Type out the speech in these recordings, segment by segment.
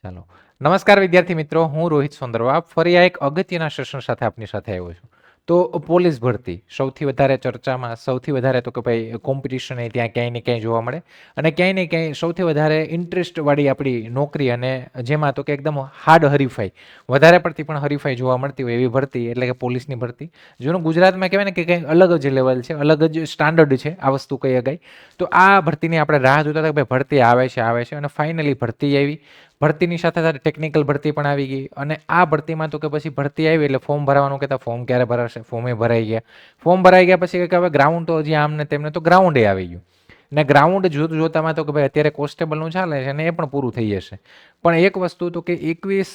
ચાલો. નમસ્કાર વિદ્યાર્થી મિત્રો, હું રોહિત સોંદરવા ફરી આ એક અગત્યના સેશન સાથે આપની સાથે આવ્યો છું. તો પોલીસ ભરતી સૌથી વધારે ચર્ચામાં, સૌથી વધારે તો કે ભાઈ કોમ્પિટિશન એ ત્યાં ક્યાંય ને ક્યાંય જોવા મળે અને ક્યાંય ને ક્યાંય સૌથી વધારે ઇન્ટરેસ્ટવાળી આપણી નોકરી અને જેમાં તો કે એકદમ હાર્ડ હરીફાઈ, વધારે પડતી પણ હરીફાઈ જોવા મળતી હોય એવી ભરતી એટલે કે પોલીસની ભરતી. જેનું ગુજરાતમાં કહેવાય ને કે કંઈક અલગ જ લેવલ છે, અલગ જ સ્ટાન્ડર્ડ છે આ વસ્તુ કહી શકાય. તો આ ભરતીની આપણે રાહ જોતા હતા કે ભાઈ ભરતી આવે છે અને ફાઇનલી ભરતી આવી. ભરતીની સાથે સાથે ટેકનિકલ ભરતી પણ આવી ગઈ અને આ ભરતીમાં તો કે પછી ભરતી આવી એટલે ફોર્મ ભરવાનું કહેતા ફોર્મ ક્યારે ભરાશે, ફોર્મે ભરાઈ ગયા. ફોર્મ ભરાઈ ગયા પછી કે હવે ગ્રાઉન્ડ તો હજી આમને તેમને તો ગ્રાઉન્ડે આવી ગયું. ને ગ્રાઉન્ડ જોતામાં તો કે ભાઈ અત્યારે કોન્સ્ટેબલનું ચાલે છે અને એ પણ પૂરું થઈ જશે. પણ એક વસ્તુ તો કે 21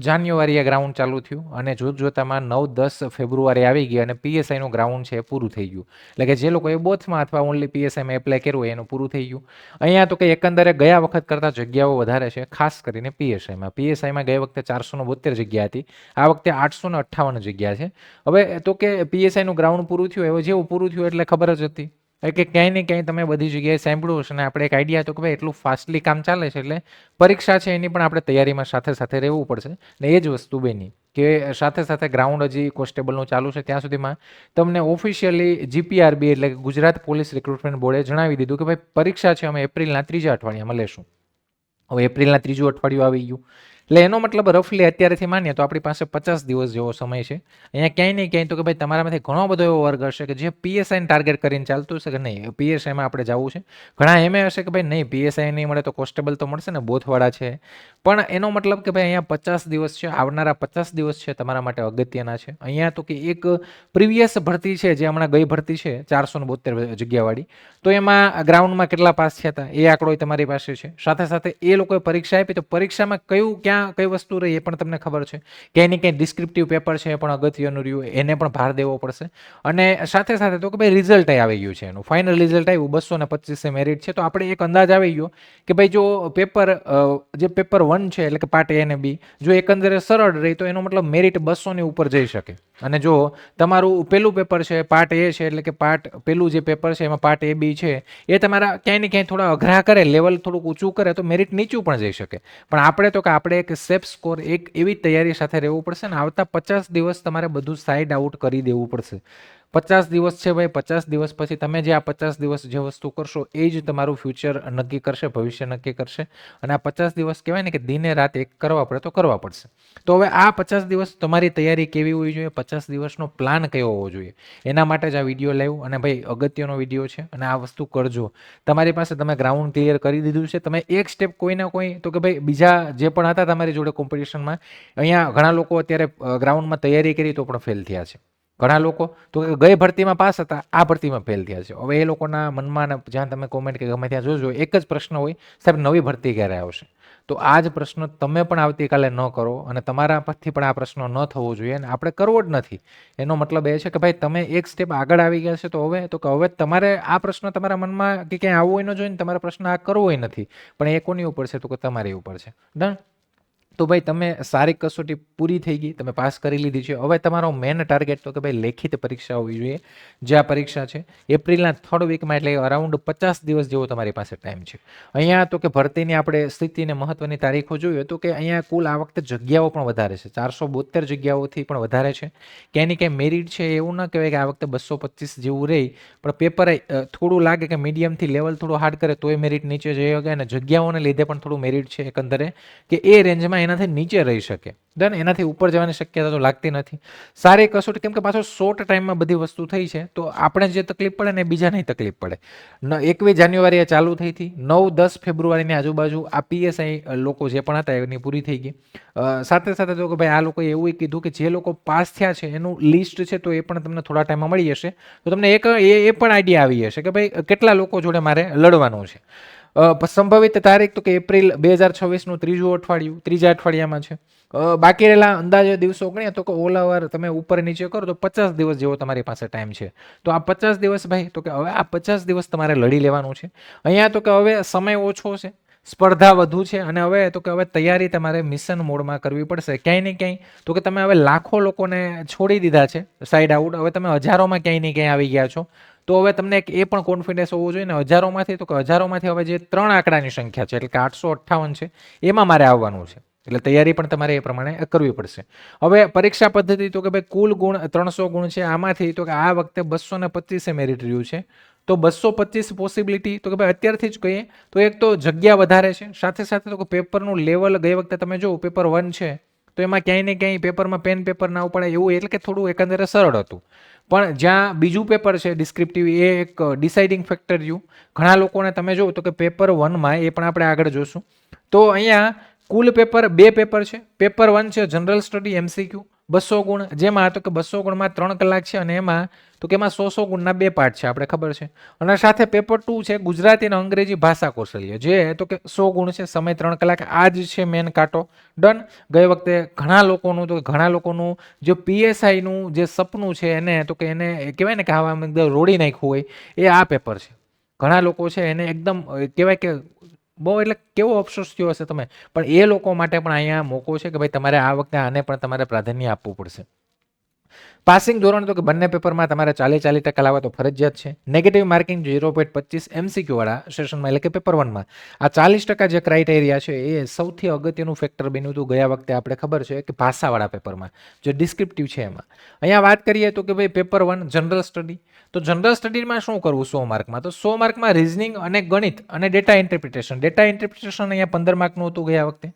જાન્યુઆરીએ ગ્રાઉન્ડ ચાલુ થયું અને જોતામાં 9-10 ફેબ્રુઆરી આવી ગઈ અને પીએસઆઈનું ગ્રાઉન્ડ છે એ પૂરું થઈ ગયું. એટલે કે જે લોકોએ બોથમાં અથવા ઓનલી પીએસઆઈમાં એપ્લાય કર્યું હોય એનું પૂરું થઈ ગયું. અહીંયા તો કે એકંદરે ગયા વખત કરતાં જગ્યાઓ વધારે છે, ખાસ કરીને પીએસઆઈમાં. પીએસઆઈમાં ગઈ વખતે 472 જગ્યા હતી, આ વખતે 858 જગ્યા છે. હવે તો કે પીએસઆઈનું ગ્રાઉન્ડ પૂરું થયું, હવે જેવું પૂરું થયું એટલે ખબર જ હતી કે ક્યાંય ને ક્યાંય તમે બધી જગ્યાએ સાંભળ્યું હશે અને આપણે એક આઈડિયા હતો કે ભાઈ એટલું ફાસ્ટલી કામ ચાલે છે એટલે પરીક્ષા છે એની પણ આપણે તૈયારીમાં સાથે સાથે રહેવું પડશે. ને એ જ વસ્તુ બની કે સાથે સાથે ગ્રાઉન્ડ હજી કોન્સ્ટેબલનું ચાલુ છે ત્યાં સુધીમાં તમને ઓફિશિયલી જીપીઆરબી એટલે કે ગુજરાત પોલીસ રિક્રુટમેન્ટ બોર્ડે જણાવી દીધું કે ભાઈ પરીક્ષા છે અમે એપ્રિલના 3જા અઠવાડિયામાં લેશું. હવે એપ્રિલના 3જું અઠવાડિયું આવી ગયું એટલે એનો મતલબ રફલી અત્યારેથી માનીએ તો આપણી પાસે 50 દિવસ જેવો સમય છે. અહીંયા ક્યાંય નહીં ક્યાંય તો કે ભાઈ તમારામાંથી ઘણો બધો એવો વર્ગ હશે કે જે પીએસઆઈને ટાર્ગેટ કરીને ચાલતું હશે કે નહીં પીએસઆઈમાં આપણે જવું છે. ઘણા એમ હશે કે ભાઈ નહીં પીએસઆઈ નહીં મળે તો કોન્સ્ટેબલ તો મળશે ને, બોથવાળા છે. પણ એનો મતલબ કે ભાઈ અહીંયા 50 દિવસ છે, આવનારા 50 દિવસ છે તમારા માટે અગત્યના છે. અહીંયા તો કે એક પ્રીવિયસ ભરતી છે જે હમણાં ગઈ ભરતી છે 472 જગ્યાવાળી, તો એમાં ગ્રાઉન્ડમાં કેટલા પાસ થયા હતા એ આંકડો તમારી પાસે છે. સાથે સાથે એ લોકોએ પરીક્ષા આપી તો પરીક્ષામાં ક્યાં કઈ વસ્તુ રહી એ પણ તમને ખબર છે. ક્યાંય ને ક્યાંય ડિસ્ક્રિપ્ટિવ પેપર છે એ પણ અગત્યનું રહ્યું, એને પણ ભાર દેવો પડશે. અને સાથે સાથે તો કે ભાઈ રિઝલ્ટ આવી ગયું છે, એનું ફાઇનલ રિઝલ્ટ આવ્યું 225 મેરિટ છે. તો આપણે એક અંદાજ આવી ગયો કે ભાઈ જો પેપર 1 છે એટલે કે પાર્ટ એ અને બી જો એકંદરે સરળ રહી તો એનો મતલબ મેરિટ 200 ની ઉપર જઈ શકે. અને જો તમારું પેલું પેપર છે પાર્ટ એ છે એટલે કે પેલું જે પેપર છે એમાં પાર્ટ એ બી છે એ તમારા ક્યાંય ને ક્યાંય થોડા અઘરા કરે, લેવલ થોડુંક ઊંચું કરે તો મેરિટ નીચું પણ જઈ શકે. પણ આપણે એક સેફ સ્કોર, એક એવી તૈયારી સાથે રહેવું પડશે ને આવતા 50 દિવસ તમારે બધું સાઇડ આઉટ કરી દેવું પડશે. 50 દિવસ છે ભાઈ, 50 દિવસ પછી તમે જે આ 50 દિવસ જે વસ્તુ કરશો એ જ તમારું ફ્યુચર નક્કી કરશે, ભવિષ્ય નક્કી કરશે. અને આ 50 દિવસ કહેવાય ને કે દિને રાત એક કરવા પડે તો કરવા પડશે. તો હવે આ 50 દિવસ તમારી તૈયારી કેવી હોવી જોઈએ, 50 દિવસનો પ્લાન કયો હોવો જોઈએ, એના માટે જ આ વિડીયો લાવ્યો. અને ભાઈ અગત્યનો વિડીયો છે અને આ વસ્તુ કરજો. તમારી પાસે તમે ગ્રાઉન્ડ ક્લિયર કરી દીધું છે, તમે એક સ્ટેપ કોઈ ના કોઈ તો કે ભાઈ બીજા જે પણ હતા તમારી જોડે કોમ્પિટિશનમાં, અહીંયા ઘણા લોકો અત્યારે ગ્રાઉન્ડમાં તૈયારી કરી તો પણ ફેલ થયા છે. ઘણા લોકો તો ગઈ ભરતીમાં પાસ હતા, આ ભરતીમાં ફેલ થયા છે. હવે એ લોકોના મનમાં જ્યાં તમે કોમેન્ટ કે ગમે ત્યાં જોજો એક જ પ્રશ્ન હોય, સાહેબ નવી ભરતી ક્યારે આવશે? તો આ જ પ્રશ્ન તમે પણ આવતીકાલે ન કરો અને તમારા પરથી પણ આ પ્રશ્ન ન થવો જોઈએ અને આપણે કરવો જ નથી. એનો મતલબ એ છે કે ભાઈ તમે એક સ્ટેપ આગળ આવી ગયા છે તો હવે તમારે આ પ્રશ્ન તમારા મનમાં કે ક્યાંય આવવો ન જોઈએ ને તમારો પ્રશ્ન આ કરવો નથી. પણ એ કોની ઉપર છે તો કે તમારી ઉપર છે. ડન. તો ભાઈ તમે સારી કસોટી પૂરી થઈ ગઈ, તમે પાસ કરી લીધી છે. હવે તમારો મેન ટાર્ગેટ તો કે ભાઈ લેખિત પરીક્ષા હોવી જોઈએ. જે આ પરીક્ષા છે એપ્રિલના 3rd વીકમાં એટલે અરાઉન્ડ 50 દિવસ જેવો તમારી પાસે ટાઈમ છે. અહીંયા તો કે ભરતીની આપણે સ્થિતિને મહત્વની તારીખો જોઈએ તો કે અહીંયા કુલ આ વખતે જગ્યાઓ પણ વધારે છે, 472 જગ્યાઓથી પણ વધારે છે. ક્યાંય ને ક્યાંય મેરિટ છે એવું ન કહેવાય કે આ વખતે 225 જેવું રહી, પણ પેપર થોડું લાગે કે મીડિયમથી લેવલ થોડું હાર્ડ કરે તોય મેરિટ નીચે જઈ શકે અને જગ્યાઓને લીધે પણ થોડું મેરિટ છે એકંદરે કે એ રેન્જમાં એનાથી નીચે રહી શકે. ડન. એનાથી ઉપર જવાની શક્યતા તો લાગતી નથી. સારી કસોટી કેમ કે પાછો શોર્ટ ટાઈમમાં બધી વસ્તુ થઈ છે તો આપણે જે તકલીફ પડે ને એ બીજાને તકલીફ પડે. 21 જાન્યુઆરીએ ચાલુ થઈ હતી, 9-10 ફેબ્રુઆરીની આજુબાજુ આ પીએસઆઈ લોકો જે પણ હતા એની પૂરી થઈ ગઈ. સાથે સાથે તો કે ભાઈ આ લોકોએ એવું કીધું કે જે લોકો પાસ થયા છે એનું લિસ્ટ છે તો એ પણ તમને થોડા ટાઈમમાં મળી જશે. તો તમને એ પણ આઈડિયા આવી જશે કે ભાઈ કેટલા લોકો જોડે મારે લડવાનું છે. સંભવિત તારીખ તો કે એપ્રિલ 2026નું 3જું અઠવાડિયું, 3જા અઠવાડિયામાં છે. બાકી રહેલા અંદાજે દિવસો ગણીએ તો કે ઓલ ઓવર તમે ઉપર નીચે કરો તો 50 દિવસ જેવો તમારી પાસે ટાઈમ છે. તો આ 50 દિવસ ભાઈ તો કે હવે આ 50 દિવસ તમારે લડી લેવાનું છે. અહીંયા તો કે હવે સમય ઓછો છે, સ્પર્ધા વધુ છે અને હવે તૈયારી તમારે મિશન મોડમાં કરવી પડશે. ક્યાંય ને ક્યાંય તો કે તમે હવે લાખો લોકોને છોડી દીધા છે સાઈડ આઉટ, હવે તમે હજારોમાં ક્યાંય ને ક્યાંય આવી ગયા છો. તો હવે તમને એક એ પણ કોન્ફિડન્સ હોવો જોઈએ ને હજારોમાંથી હવે જે 3 આંકડાની સંખ્યા છે એટલે કે 858 છે એમાં મારે આવવાનું છે. એટલે તૈયારી પણ તમારે એ પ્રમાણે કરવી પડશે. હવે પરીક્ષા પદ્ધતિ તો કે ભાઈ કુલ ગુણ 300 ગુણ છે, આમાંથી તો કે આ વખતે 225 મેરિટ રહ્યું છે. તો 225 પોસિબિલિટી તો કે ભાઈ અત્યારથી જ કહીએ તો એક તો જગ્યા વધારે છે, સાથે સાથે તો કે પેપરનું લેવલ ગઈ વખતે તમે જો પેપર 1 છે તો એમાં ક્યાંય ને ક્યાંય પેપરમાં પેન પેપર ના ઉપડે એવું, એટલે કે થોડું એકંદરે સરળ હતું. પણ જ્યાં બીજું પેપર છે ડિસ્ક્રિપ્ટિવ, એ એક ડિસાઇડિંગ ફેક્ટર રહ્યું. ઘણા લોકોને તમે જો તો કે પેપર 1માં, એ પણ આપણે આગળ જોશું, તો અહીંયા કુલ પેપર 2 પેપર છે. પેપર 1 છે જનરલ સ્ટડી MCQ 200 ગુણ, જેમાં તો કે 200 ગુણમાં 3 કલાક છે, અને એમાં તો કે એમાં 100 ગુણના 2 પાર્ટ છે, આપણે ખબર છે. અને સાથે પેપર 2 છે ગુજરાતી અને અંગ્રેજી ભાષા કૌશલ્ય, જે તો કે 100 ગુણ છે, સમય 3 કલાક. આ જ છે મેન કાંટો. ડન. ગઈ વખતે ઘણા લોકોનું જે PSI નું જે સપનું છે એને તો કે એને કહેવાય ને કે આવા એકદમ રોડી નાખ્યું હોય, એ આ પેપર છે. ઘણા લોકો છે એને એકદમ કહેવાય કે બહુ, એટલે કેવો અફસોસ થયો હશે તમે, પણ એ લોકો માટે પણ અહીંયા મોકો છે કે ભાઈ તમારે આ વખતે આને પણ તમારે પ્રાધાન્ય આપવું પડશે. પાસિંગ ધોરણ તો કે બંને પેપરમાં તમારે 40% લાવવા તો ફરજિયાત છે. નેગેટિવ માર્કિંગ 0.25 MCQ વાળા સેશનમાં, એટલે કે પેપર 1માં. આ 40% જે ક્રાઇટેરિયા છે એ સૌથી અગત્યનું ફેક્ટર બન્યું હતું ગયા વખતે, આપણે ખબર છે કે ભાષાવાળા પેપરમાં જે ડિસ્ક્રિપ્ટિવ છે એમાં. અહીંયા વાત કરીએ તો કે ભાઈ પેપર 1 જનરલ સ્ટડી, તો જનરલ સ્ટડીમાં શું કરવું 100 માર્કમાં? તો 100 માર્કમાં રિઝનિંગ અને ગણિત અને ડેટા ઇન્ટરપ્રિટેશન. ડેટા ઇન્ટરપ્રિટેશન અહીંયા 15 માર્કનું હતું ગયા વખતે,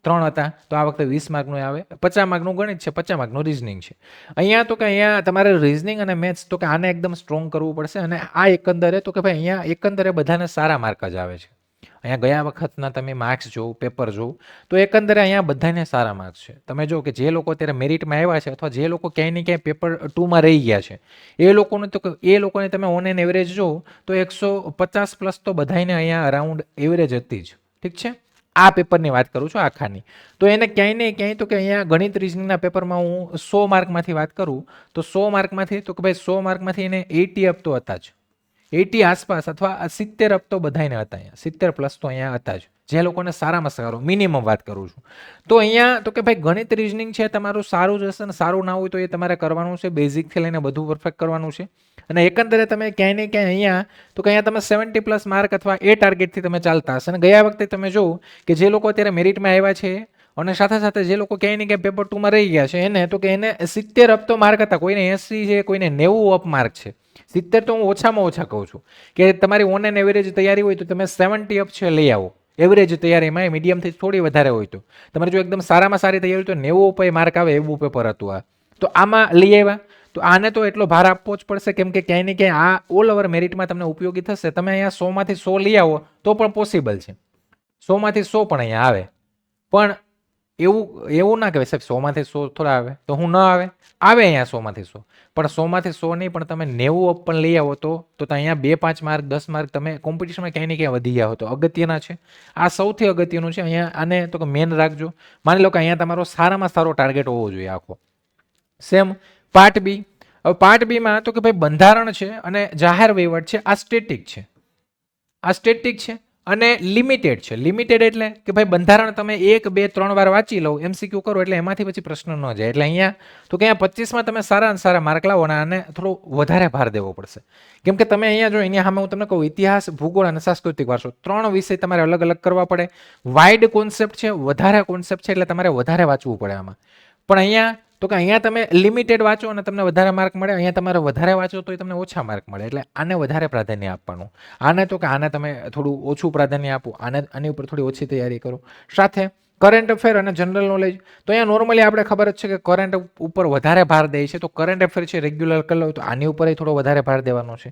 3 હતા, તો આ વખતે 20 માર્કનું આવે. 50 માર્કનું ગણિત છે, 50 માર્કનું રિઝનિંગ છે. અહીંયા તો કે અહીંયા તમારે રિઝનિંગ અને મેથ્સ તો કે આને એકદમ સ્ટ્રોંગ કરવું પડશે. અને આ એકંદરે તો કે ભાઈ અહીંયા એકંદરે બધાને સારા માર્ક જ આવે છે. અહીંયા ગયા વખતના તમે માર્ક્સ જોવો, પેપર જોવો, તો એકંદરે અહીંયા બધાને સારા માર્ક્સ છે. તમે જો કે જે લોકો અત્યારે મેરિટમાં આવ્યા છે, અથવા જે લોકો ક્યાંય ને ક્યાંય પેપર 2માં રહી ગયા છે, એ લોકોને તમે ઓન એન એવરેજ જો તો 150 પ્લસ તો બધાને અહીંયા અરાઉન્ડ એવરેજ હતી જ. ઠીક છે, આ પેપરની વાત કરું છું આખાની. તો એને ક્યાંય ને ક્યાંય તો કે અહીંયા ગણિત રીઝનિંગના પેપરમાં હું 100 માર્કમાંથી વાત કરું તો 100 માર્કમાંથી તો કે ભાઈ 100 માર્કમાંથી એને 80 અપ તો હતા જ, 80 આસપાસ, અથવા 70 અપ તો બધાને હતા. અહીંયા 70 પ્લસ તો અહીંયા હતા જ, જે લોકોને સારામાં સારો મિનિમમ વાત કરું છું. તો અહીંયા તો કે ભાઈ ગણિત રીઝનિંગ છે તમારું સારું જ હશે, અને સારું ના હોય તો એ તમારે કરવાનું છે, બેઝિકથી લઈને બધું પરફેક્ટ કરવાનું છે. અને એકંદરે તમે ક્યાંય ને ક્યાંય અહીંયા તો કે અહીંયા તમે 70 પ્લસ માર્ક અથવા એ ટાર્ગેટથી તમે ચાલતા હશે. અને ગયા વખતે તમે જો કે જે લોકો અત્યારે મેરિટમાં આવ્યા છે, અને સાથે સાથે જે લોકો ક્યાંય ને ક્યાંય પેપર 2માં રહી ગયા છે, એને તો કે એને 70 અપ તો માર્ક હતા, કોઈને 80 છે, કોઈને 90 અપ માર્ક છે. 70 તો હું ઓછામાં ઓછા કહું છું કે તમારી ઓન એન એવરેજ તૈયારી હોય તો તમે 70 અપ છે લઈ આવો. એવરેજ તૈયારીમાં મીડિયમથી થોડી વધારે હોય તો તમારે જો એકદમ સારામાં સારી તૈયારી તો 90 ઉપર માર્ક આવે એવું પેપર હતું આ. તો આમાં લઈ આવ્યા, તો આને તો એટલો ભાર આપવો જ પડશે, કેમ કે ક્યાંય ને ક્યાંય આ ઓલ ઓવર મેરિટમાં તમને ઉપયોગી થશે. તમે અહીંયા 100માંથી 100 લઈ આવો તો પણ પોસિબલ છે, 100માંથી 100 પણ અહીંયા આવે. પણ એવું ના કહેવાય સાહેબ 100માંથી 100 થોડા આવે, તો હું ન આવે અહીંયા 100માંથી 100, પણ 100માંથી 100 નહીં, પણ તમે 90 અપ પણ લઈ આવો તો અહીંયા 2-5 માર્ક 10 માર્ક તમે કોમ્પિટિશનમાં ક્યાંય ને ક્યાંય વધી ગયા હો તો અગત્યના છે. આ સૌથી અગત્યનું છે. અહીંયા આને તો કે મેન રાખજો. માની લો કે અહીંયા તમારો સારામાં સારો ટાર્ગેટ હોવો જોઈએ આખો. Same part B. હવે પાર્ટ બીમાં તો કે ભાઈ બંધારણ છે અને જાહેર વહીવટ છે, આ સ્ટેટિક છે. આ સ્ટેટિક છે અને લિમિટેડ છે. લિમિટેડ એટલે કે ભાઈ બંધારણ તમે 1, 2, 3 વાર વાંચી લો, MCQ કરો એટલે એમાંથી પછી પ્રશ્ન ન જાય. એટલે અહીંયા તો કે અહીંયા 25માં તમે સારા માર્ક લાવો, અને આને થોડો વધારે ભાર દેવો પડશે. કેમ કે તમે અહીંયા જો અહીંયા સામે હું તમને કહું, ઇતિહાસ, ભૂગોળ અને સાંસ્કૃતિક વારસો 3 વિષય તમારે અલગ અલગ કરવા પડે. વાઇડ કોન્સેપ્ટ છે, વધારે કોન્સેપ્ટ છે, એટલે તમારે વધારે વાંચવું પડે આમાં. પણ અહીંયા તો કે અહીંયા તમે લિમિટેડ વાંચો અને તમને વધારે માર્ક મળે, અહીંયા તમારે વધારે વાંચો તો તમને ઓછા માર્ક મળે. એટલે આને વધારે પ્રાધાન્ય આપવાનું. આને તો કે આને તમે થોડું ઓછું પ્રાધાન્ય આપો, આની ઉપર થોડી ઓછી તૈયારી કરો. સાથે કરંટ અફેર અને જનરલ નોલેજ, તો અહીંયા નોર્મલી આપણે ખબર જ છે કે કરંટ ઉપર વધારે ભાર દે છે, તો કરંટ અફેર છે રેગ્યુલર કરી લો, તો આની ઉપર થોડો વધારે ભાર દેવાનો છે.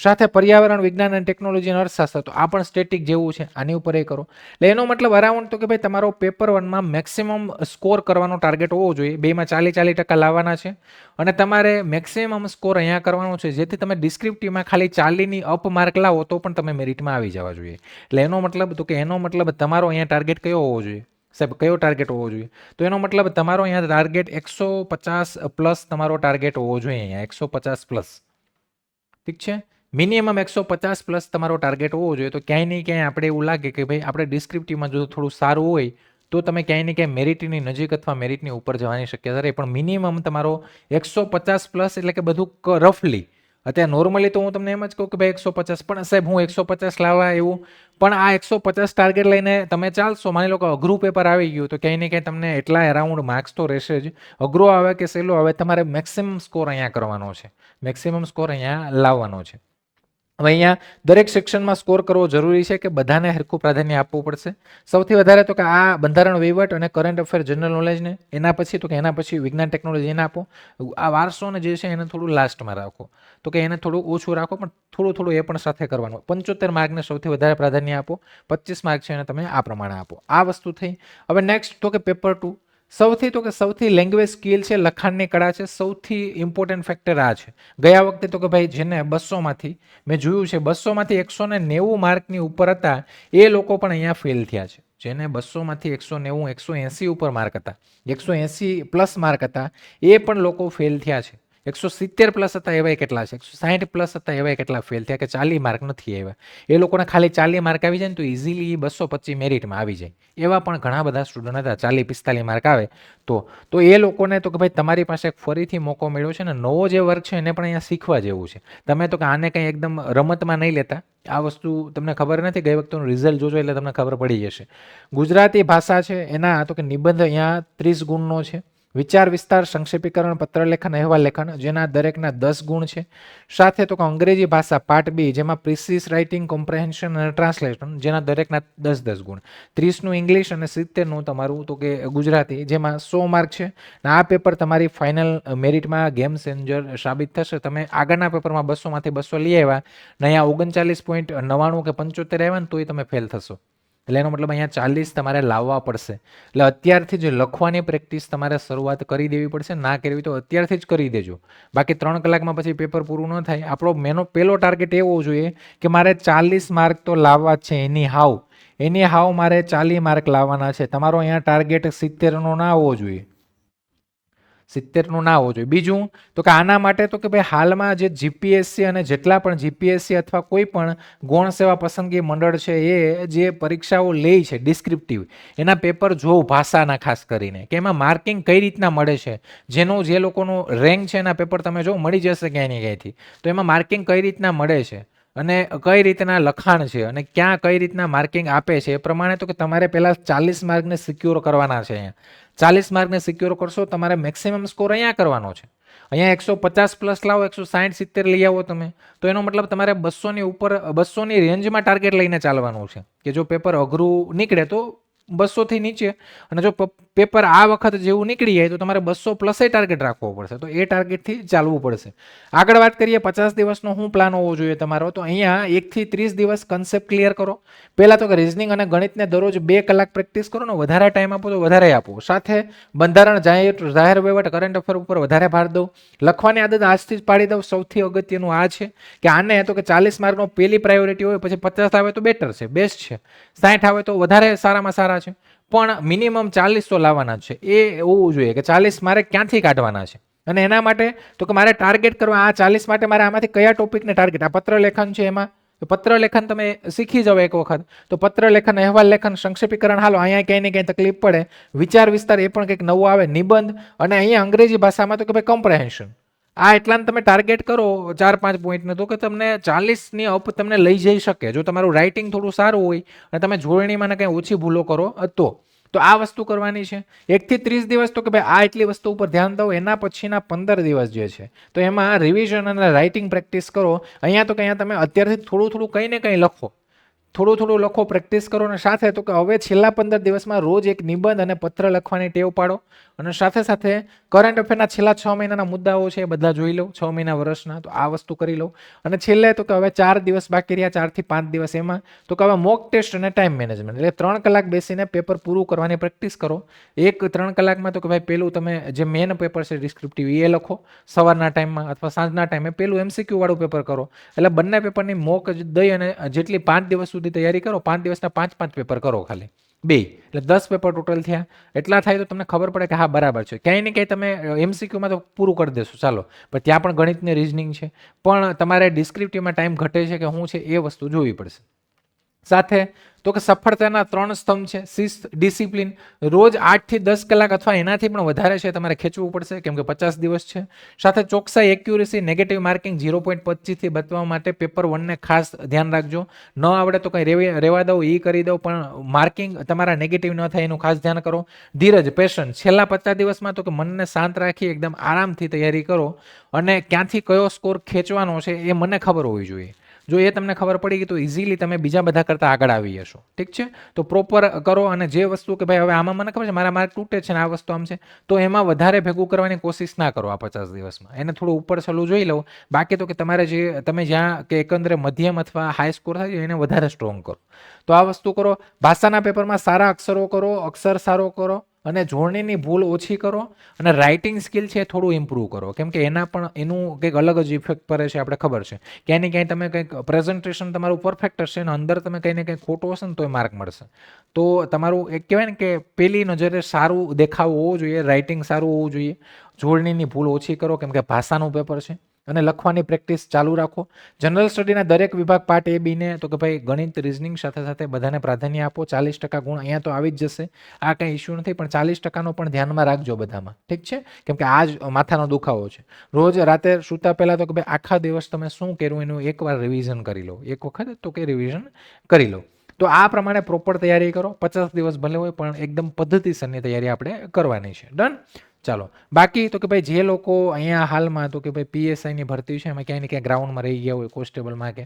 સાથે પર્યાવરણ, વિજ્ઞાન અને ટેકનોલોજી અને અર્થશાસ્ત્ર, તો આ પણ સ્ટેટિક જેવું છે, આની ઉપર એ કરો. એટલે એનો મતલબ અરાઉન્ડ તો કે ભાઈ તમારો પેપર 1માં મેક્સિમમ સ્કોર કરવાનો ટાર્ગેટ હોવો જોઈએ. 2માં 40% લાવવાના છે, અને તમારે મેક્સિમમ સ્કોર અહીંયા કરવાનો છે, જેથી તમે ડિસ્ક્રિપ્ટિવમાં ખાલી 40ની અપ માર્ક લાવો તો પણ તમે મેરિટમાં આવી જવા જોઈએ. એટલે એનો મતલબ તમારો અહીંયા ટાર્ગેટ કયો હોવો જોઈએ સાહેબ? કયો ટાર્ગેટ હોવો જોઈએ? તો એનો મતલબ તમારો અહીંયા ટાર્ગેટ 150 પ્લસ તમારો ટાર્ગેટ હોવો જોઈએ. અહીંયા 150 પ્લસ, ઠીક છે, મિનિમમ 150 પ્લસ તમારો ટાર્ગેટ હોવો જોઈએ. તો ક્યાંય નહીં ક્યાંય આપણે એવું લાગે કે ભાઈ આપણે ડિસ્ક્રિપ્ટિવમાં જો થોડું સારું હોય તો તમે ક્યાંય ને ક્યાંય મેરિટની નજીક અથવા મેરિટની ઉપર જવાની શક્યતા રહે. પણ મિનિમમ તમારો 150 પ્લસ, એટલે કે બધું રફલી અત્યારે નોર્મલી તો હું તમને એમ જ કહું કે ભાઈ 150, પણ સાહેબ હું 150 લાવવા એવું, પણ આ 150 ટાર્ગેટ લઈને તમે ચાલશો, માની લો કે અઘરું પેપર આવી ગયું તો ક્યાંય ને ક્યાંય તમને એટલા એરાઉન્ડ માર્ક્સ તો રહેશે જ. અઘરો આવે કે સહેલો આવે, તમારે મેક્સિમમ સ્કોર અહીંયા કરવાનો છે, મેક્સિમમ સ્કોર અહીંયા લાવવાનો છે. હવે અહીંયા દરેક સેક્શનમાં સ્કોર કરવો જરૂરી છે કે બધાને હરખું પ્રાધાન્ય આપવું પડશે. સૌથી વધારે તો કે આ બંધારણ વહીવટ અને કરંટ અફેર જનરલ નોલેજને, એના પછી તો કે એના પછી વિજ્ઞાન ટેકનોલોજી એને આપો. આ વારસોને જે છે એને થોડું લાસ્ટમાં રાખો, તો કે એને થોડું ઓછું રાખો, પણ થોડું એ પણ સાથે કરવાનું. 75 માર્કને સૌથી વધારે પ્રાધાન્ય આપો, 25 માર્ક છે એને તમે આ પ્રમાણે આપો. આ વસ્તુ થઈ. હવે નેક્સ્ટ તો કે પેપર 2, સૌથી લેંગ્વેજ સ્કિલ છે, લખાણની કળા છે, સૌથી ઇમ્પોર્ટન્ટ ફેક્ટર આ છે. ગયા વખતે તો કે ભાઈ જેને 200માંથી મેં જોયું છે 200માંથી 190 માર્કની ઉપર હતા એ લોકો પણ અહીંયા ફેલ થયા છે. જેને 200માંથી 190 180 ઉપર માર્ક હતા, 180 પ્લસ માર્ક હતા, એ પણ લોકો ફેલ થયા છે. 170 પ્લસ હતા એવા કેટલા છે, 160 પ્લસ હતા એવા કેટલા ફેલ થયા કે 40 માર્ક નથી આવ્યા. એ લોકોને ખાલી 40 માર્ક આવી જાય ને તો ઇઝીલી 225 મેરિટમાં આવી જાય. એવા પણ ઘણા બધા સ્ટુડન્ટ હતા, 40-45 માર્ક આવે તો એ લોકોને તો કે ભાઈ તમારી પાસે ફરીથી મોકો મળ્યો છે ને, નવો જે વર્ક છે એને પણ અહીંયા શીખવા જેવું છે. તમે તો કે આને કંઈ એકદમ રમતમાં નહીં લેતા, આ વસ્તુ તમને ખબર નથી, ગઈ વખતનું રિઝલ્ટ જોજો એટલે તમને ખબર પડી જશે. ગુજરાતી ભાષા છે એના તો કે નિબંધ અહીંયા 30 ગુણનો છે. વિચાર વિસ્તાર, સંક્ષેપીકરણ, પત્રલેખન, અહેવાલ લેખન, જેના દરેકના 10 ગુણ છે. સાથે તો કે અંગ્રેજી ભાષા પાર્ટ બી, જેમાં પ્રિસિસ રાઇટિંગ, કોમ્પ્રેહેન્શન અને ટ્રાન્સલેશન, જેના દરેકના 10 ગુણ. 30નું ઇંગ્લિશ અને 70નું તમારું તો કે ગુજરાતી, જેમાં 100 માર્ક છે. આ પેપર તમારી ફાઇનલ મેરિટમાં ગેમ ચેન્જર સાબિત થશે. તમે આગળના પેપરમાં 200માંથી 200 લઈ આવ્યા ને અહીંયા 39.99 કે 75 આવ્યા ને તોય તમે ફેલ થશો. એટલે એનો મતલબ અહીંયા 40 તમારે લાવવા પડશે. એટલે અત્યારથી જ લખવાની પ્રેક્ટિસ તમારે શરૂઆત કરી દેવી પડશે. ના કરવી તો અત્યારથી જ કરી દેજો, બાકી 3 કલાકમાં પછી પેપર પૂરું ન થાય. આપણો પહેલો ટાર્ગેટ એવો જોઈએ કે મારે 40 માર્ક તો લાવવા જ છે, એની હાવ મારે 40 માર્ક લાવવાના છે. તમારો અહીંયા ટાર્ગેટ 70નો ના હોવો જોઈએ, 70નું ના હોવું જોઈએ. બીજું તો કે આના માટે તો કે ભાઈ હાલમાં જે જીપીએસસી અને જેટલા પણ જીપીએસસી અથવા કોઈ પણ ગૌણ સેવા પસંદગી મંડળ છે એ જે પરીક્ષાઓ લે છે ડિસ્ક્રિપ્ટિવ, એના પેપર જોવ ભાષાના ખાસ કરીને, કે એમાં માર્કિંગ કઈ રીતના મળે છે, જે લોકોનું રેન્ક છે એના પેપર તમે જો મળી જશે ક્યાંય ને ક્યાંયથી, તો એમાં માર્કિંગ કઈ રીતના મળે છે અને કઈ રીતના લખાણ છે અને ક્યાં કઈ રીતના માર્કિંગ આપે છે, એ પ્રમાણે તો કે તમારે પહેલાં 40 માર્કને સિક્યોર કરવાના છે. અહીંયા 40 માર્કને સિક્યોર કરશો, તમારે મેક્સિમમ સ્કોર અહીંયા કરવાનો છે. અહીંયા 150 પ્લસ લાવો, 160-70 લઈ આવો તમે, તો એનો મતલબ તમારે 200ની ઉપર, 200ની રેન્જમાં ટાર્ગેટ લઈને ચાલવાનું છે. કે જો પેપર અઘરું નીકળે તો 200થી નીચે, અને જો પેપર આ વખત જેવું નીકળી જાય તો તમારે 200 પ્લસ ટાર્ગેટ રાખવો પડશે. તો એ ટાર્ગેટથી ચાલવું પડશે. આગળ વાત કરીએ 50 દિવસનો શું પ્લાન હોવો જોઈએ તમારો, તો અહીંયા 1 થી 30 દિવસ કન્સેપ્ટ ક્લિયર કરો. પહેલાં તો કે રિઝનિંગ અને ગણિતને દરરોજ 2 કલાક પ્રેક્ટિસ કરો ને, વધારે ટાઈમ આપો તો વધારે આપો. સાથે બંધારણ, જાહેર વહીવટ, કરંટ અફેર ઉપર વધારે ભાર દો. લખવાની આદત આજથી જ પાડી દઉં. સૌથી અગત્યનું આ છે કે આને તો કે 40 માર્કનો પહેલી પ્રાયોરિટી હોય, પછી 50 આવે તો બેટર છે, બેસ્ટ છે, 60 આવે તો વધારે સારામાં સારા છે, પણ મિનિમમ 40 તો લાવવાના છે. એ હોવું જોઈએ કે 40 મારે ક્યાંથી કાઢવાના છે. અને એના માટે તો કે મારે ટાર્ગેટ કરવા, આ 40 માટે મારે આમાંથી કયા ટોપિકને ટાર્ગેટ, આ પત્ર લેખન છે એમાં પત્ર લેખન તમે શીખી જાઓ એક વખત, તો પત્ર લેખન, અહેવાલ લેખન, સંક્ષેપીકરણ, હાલો અહીંયા ક્યાંય ને ક્યાંય તકલીફ પડે, વિચાર વિસ્તાર એ પણ કંઈક નવું આવે, નિબંધ, અને અહીંયા અંગ્રેજી ભાષામાં તો કે ભાઈ કોમ્પ્રેહેન્શન. આ એટલાને તમે ટાર્ગેટ કરો 4-5 પોઈન્ટને, તો કે તમને 40ની અપ તમને લઈ જઈ શકે, જો તમારું રાઇટિંગ થોડું સારું હોય અને તમે જોડણીમાં કંઈ ઓછી ભૂલો કરો તો આ વસ્તુ કરવાની છે. 1 થી 30 દિવસ તો કે ભાઈ આ એટલી વસ્તુ ઉપર ધ્યાન દો. એના પછીના 15 દિવસ જે છે તો એમાં રિવિઝન અને રાઇટિંગ પ્રેક્ટિસ કરો. અહીંયા તો કે અહીંયા તમે અત્યારથી થોડું કંઈ ને કંઈ લખો, થોડું લખો, પ્રેક્ટિસ કરો. અને સાથે તો કે હવે છેલ્લા 15 દિવસમાં રોજ એક નિબંધ અને પત્ર લખવાની ટેવ પાડો. અને સાથે કરંટ અફેરના છેલ્લા 6 મહિનાના મુદ્દાઓ છે એ બધા જોઈ લો, 6 મહિના વર્ષના, તો આ વસ્તુ કરી લો. અને છેલ્લે તો કે હવે 4 દિવસ બાકી રહ્યા, 4 થી 5 દિવસ, એમાં તો કે હવે મોક ટેસ્ટ અને ટાઈમ મેનેજમેન્ટ, એટલે 3 કલાક બેસીને પેપર પૂરું કરવાની પ્રેક્ટિસ કરો. 3 કલાકમાં તો કે ભાઈ પેલું તમે જે મેન પેપર છે ડિસ્ક્રિપ્ટિવ એ લખો સવારના ટાઈમમાં, અથવા સાંજના ટાઈમે પેલું MCQ વાળું પેપર કરો. એટલે બંને પેપરની મોક દઈ અને જેટલી 5 દિવસ સુધી તૈયારી કરો, 5 દિવસના 5 પેપર કરો ખાલી 2, એટલે 10 પેપર ટોટલ થયા. એટલા થાય તો તમને ખબર પડે કે હા બરાબર છે. ક્યાંય ને ક્યાંય તમે MCQમાં તો પૂરું કરી દેશો ચાલો, પણ ત્યાં પણ ગણિતની રીઝનિંગ છે, પણ તમારે ડિસ્ક્રિપ્ટિવમાં ટાઈમ ઘટે છે કે શું છે એ વસ્તુ જોવી પડશે. સાથે તો કે સફળતાના 3 સ્તંભ છે: શિસ્ત, ડિસિપ્લિન. રોજ 8 થી 10 કલાક અથવા એનાથી પણ વધારે છે તમારે ખેંચવું પડશે, કેમ કે 50 દિવસ છે. સાથે ચોકસાઈ, એક્યુરેસી, નેગેટિવ માર્કિંગ 0.25 થી બચવા માટે પેપર 1 ને ખાસ ધ્યાન રાખજો. ન આવડે તો કંઈ રેવા દો, ઈ કરી દો, પણ માર્કિંગ તમારા નેગેટિવ ન થાય એનું ખાસ ધ્યાન કરો. ધીરજ, પેશન્સ. છેલ્લા 50 દિવસમાં તો કે મનને શાંત રાખી એકદમ આરામથી તૈયારી કરો, અને ક્યાંથી કયો સ્કોર ખેંચવાનો છે એ મને ખબર હોવી જોઈએ. જો એ તમને ખબર પડી ગઈ તો ઇઝીલી તમે બીજા બધા કરતાં આગળ આવી જશો. ઠીક છે, તો પ્રોપર કરો. અને જે વસ્તુ કે ભાઈ હવે આમાં મને ખબર છે મારા માર્ક તૂટે છે ને આ વસ્તુ આમ છે, તો એમાં વધારે ભેગું કરવાની કોશિશ ના કરો આ 50 દિવસમાં. એને થોડું ઉપર છલું જોઈ લો. બાકી તો કે તમારે જે તમે જ્યાં કે એકંદરે મધ્યમ અથવા હાઈ સ્કોર થાય એને વધારે સ્ટ્રોંગ કરો. તો આ વસ્તુ કરો. ભાષાના પેપરમાં સારા અક્ષરો કરો, અક્ષર સારો કરો, અને જોડણીની ભૂલ ઓછી કરો, અને રાઇટિંગ સ્કિલ છે એ થોડું ઇમ્પ્રૂવ કરો, કેમ કે એના પણ એનું કંઈક અલગ જ ઇફેક્ટ પડે છે, આપણે ખબર છે. ક્યાંય ને ક્યાંય તમે કંઈક પ્રેઝન્ટેશન તમારું પરફેક્ટ હશે અને અંદર તમે કંઈ ને કંઈ ખોટું હશે ને તો એ માર્ક મળશે. તો તમારું એક કહેવાય ને કે પહેલી નજરે સારું દેખાવ હોવો જોઈએ, રાઇટિંગ સારું હોવું જોઈએ, જોડણીની ભૂલ ઓછી કરો, કેમ કે ભાષાનું પેપર છે. અને લખવાની પ્રેક્ટિસ ચાલુ રાખો. જનરલ સ્ટડીના દરેક વિભાગ પાર્ટ A, B ને તો કે ભાઈ ગણિત, રિઝનિંગ સાથે સાથે બધાને પ્રાધાન્ય આપો. 40% ગુણ અહીંયા તો આવી જ જશે, આ કંઈ ઇશ્યુ નથી, પણ 40%નો પણ ધ્યાનમાં રાખજો બધામાં. ઠીક છે, કેમ કે આ જ માથાનો દુખાવો છે. રોજ રાતે સૂતા પહેલાં તો કે ભાઈ આખા દિવસ તમે શું કર્યું એનું એકવાર રિવિઝન કરી લો, એક વખત તો કે રિવિઝન કરી લો. તો આ પ્રમાણે પ્રોપર તૈયારી કરો. 50 દિવસ ભલે હોય પણ એકદમ પદ્ધતિસરની તૈયારી આપણે કરવાની છે. ડન. ચાલો, બાકી તો કે ભાઈ જે લોકો અહીંયા હાલમાં તો કે ભાઈ PSIની ભરતી છે એમાં ક્યાંય ને ક્યાંય ગ્રાઉન્ડમાં રહી ગયા હોય, કોન્સ્ટેબલમાં કે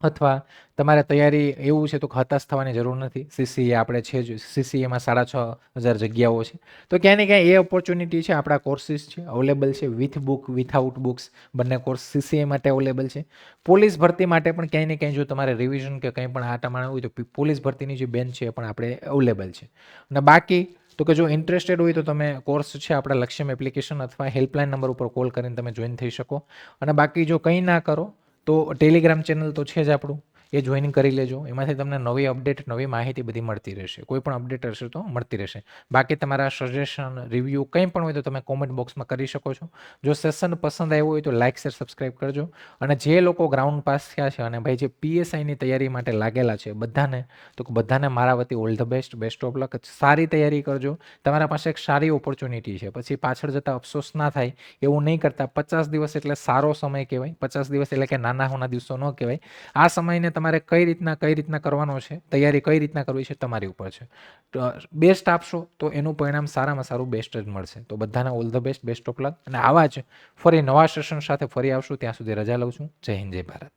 અથવા તમારે તૈયારી એવું છે તો હતાશ થવાની જરૂર નથી. CCA આપણે છે જ, CCAમાં 6,500 જગ્યાઓ છે. તો ક્યાંય ને ક્યાંય એ ઓપોર્ચ્યુનિટી છે. આપણા કોર્સિસ છે અવેલેબલ છે, વિથ બુક, વિથઆઉટ બુક્સ, બંને કોર્સ CCA માટે અવેલેબલ છે. પોલીસ ભરતી માટે પણ ક્યાંય ને ક્યાંય જો તમારે રિવિઝન કે કંઈ પણ આ પ્રમાણે હોય તો પોલીસ ભરતીની જે બેન્ચ છે એ પણ આપણે અવેલેબલ છે. અને બાકી તો કે જો ઇન્ટરેસ્ટેડ હોય તો તમે કોર્સ છે આપણા લક્ષ્યમ એપ્લિકેશન અથવા હેલ્પલાઇન નંબર ઉપર કોલ કરીને તમે જોઈન થઈ શકો. અને બાકી જો કંઈ ના કરો તો ટેલિગ્રામ ચેનલ તો છે જ આપણું, એ જોઈન કરી લેજો. એમાંથી તમને નવી અપડેટ, નવી માહિતી બધી મળતી રહેશે. કોઈ પણ અપડેટ હશે તો મળતી રહેશે. બાકી તમારા સજેશન, રિવ્યૂ કંઈ પણ હોય તો તમે કોમેન્ટ બોક્સમાં કરી શકો છો. જો સેશન પસંદ આવ્યો હોય તો લાઇક, શેર, સબસ્ક્રાઈબ કરજો. અને જે લોકો ગ્રાઉન્ડ પાસ થયા છે અને ભાઈ જે PSIની તૈયારી માટે લાગેલા છે બધાને, તો બધાને મારા વતી all the best, best of luck. સારી તૈયારી કરજો. તમારા પાસે એક સારી ઓપોર્ચ્યુનિટી છે, પછી પાછળ જતાં અફસોસ ના થાય એવું નહીં કરતા. 50 દિવસ એટલે સારો સમય કહેવાય. 50 દિવસ એટલે કે નાના હોના દિવસો ન કહેવાય. આ સમયને તમારે કઈ રીતના કરવાનો છે, તૈયારી કઈ રીતના કરવી છે તમારી ઉપર છે. બેસ્ટ આપશો તો એનું પરિણામ સારામાં સારું બેસ્ટ જ મળશે. તો બધાને all the best, best of luck. અને આવા જ ફરી નવા સેશન સાથે ફરી આવશું. ત્યાં સુધી રજા લઉં છું. જય હિન્દ, જય ભારત.